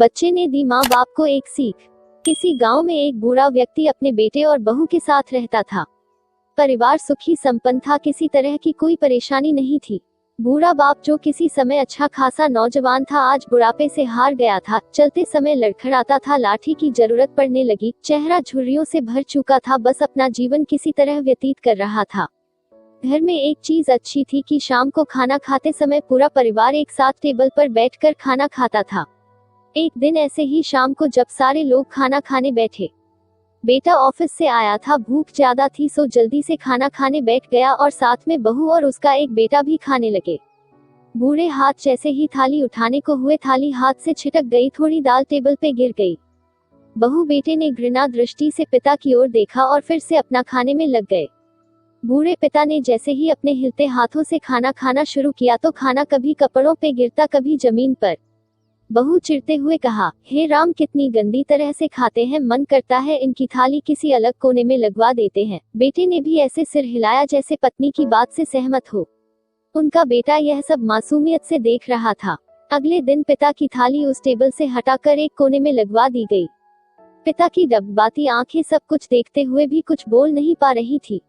बच्चे ने दी माँ बाप को एक सीख। किसी गांव में एक बूढ़ा व्यक्ति अपने बेटे और बहू के साथ रहता था। परिवार सुखी संपन्न था, किसी तरह की कोई परेशानी नहीं थी। बूढ़ा बाप जो किसी समय अच्छा खासा नौजवान था, आज बुढ़ापे से हार गया था। चलते समय लड़खड़ाता था, लाठी की जरूरत पड़ने लगी, चेहरा झुर्रियों से भर चुका था, बस अपना जीवन किसी तरह व्यतीत कर रहा था। घर में एक चीज अच्छी थी कि शाम को खाना खाते समय पूरा परिवार एक साथ टेबल पर बैठकर खाना खाता था। एक दिन ऐसे ही शाम को जब सारे लोग खाना खाने बैठे, बेटा ऑफिस से आया था, भूख ज्यादा थी सो जल्दी से खाना खाने बैठ गया और साथ में बहू और उसका एक बेटा भी खाने लगे। बूढ़े हाथ जैसे ही थाली उठाने को हुए, थाली हाथ से छिटक गई, थोड़ी दाल टेबल पे गिर गई। बहू बेटे ने घृणा दृष्टि से पिता की ओर देखा और फिर से अपना खाने में लग गए। बूढ़े पिता ने जैसे ही अपने हिलते हाथों से खाना खाना शुरू किया तो खाना कभी कपड़ों पे गिरता, कभी जमीन पर। बहू चिढ़ते हुए कहा, हे राम, कितनी गंदी तरह से खाते हैं, मन करता है इनकी थाली किसी अलग कोने में लगवा देते हैं। बेटे ने भी ऐसे सिर हिलाया जैसे पत्नी की बात से सहमत हो। उनका बेटा यह सब मासूमियत से देख रहा था। अगले दिन पिता की थाली उस टेबल से हटाकर एक कोने में लगवा दी गई। पिता की डबडबाती आंखें सब कुछ देखते हुए भी कुछ बोल नहीं पा रही थी।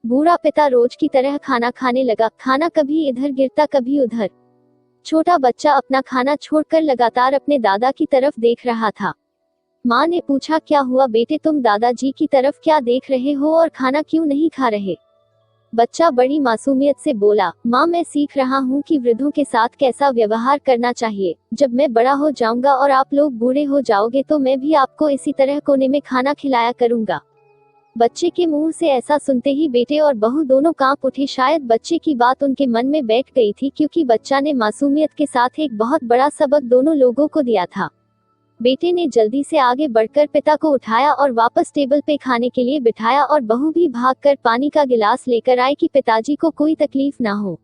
बूढ़ा पिता रोज की तरह खाना खाने लगा। खाना कभी इधर गिरता, कभी उधर। छोटा बच्चा अपना खाना छोड़कर लगातार अपने दादा की तरफ देख रहा था। माँ ने पूछा, क्या हुआ बेटे, तुम दादाजी की तरफ क्या देख रहे हो और खाना क्यों नहीं खा रहे? बच्चा बड़ी मासूमियत से बोला, माँ, मैं सीख रहा हूँ कि वृद्धों के साथ कैसा व्यवहार करना चाहिए। जब मैं बड़ा हो जाऊंगा और आप लोग बूढ़े हो जाओगे तो मैं भी आपको इसी तरह कोने में खाना खिलाया करूंगा। बच्चे के मुंह से ऐसा सुनते ही बेटे और बहू दोनों कांप उठे। शायद बच्चे की बात उनके मन में बैठ गई थी, क्योंकि बच्चा ने मासूमियत के साथ एक बहुत बड़ा सबक दोनों लोगों को दिया था। बेटे ने जल्दी से आगे बढ़कर पिता को उठाया और वापस टेबल पे खाने के लिए बिठाया और बहू भी भागकर पानी का गिलास लेकर आई कि पिताजी को कोई तकलीफ ना हो।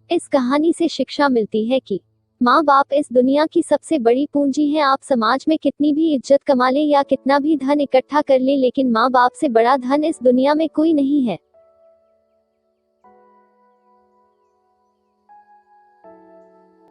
इस कहानी से शिक्षा मिलती है कि माँ बाप इस दुनिया की सबसे बड़ी पूंजी है। आप समाज में कितनी भी इज्जत कमा ले या कितना भी धन इकट्ठा कर ले, लेकिन माँ बाप से बड़ा धन इस दुनिया में कोई नहीं है।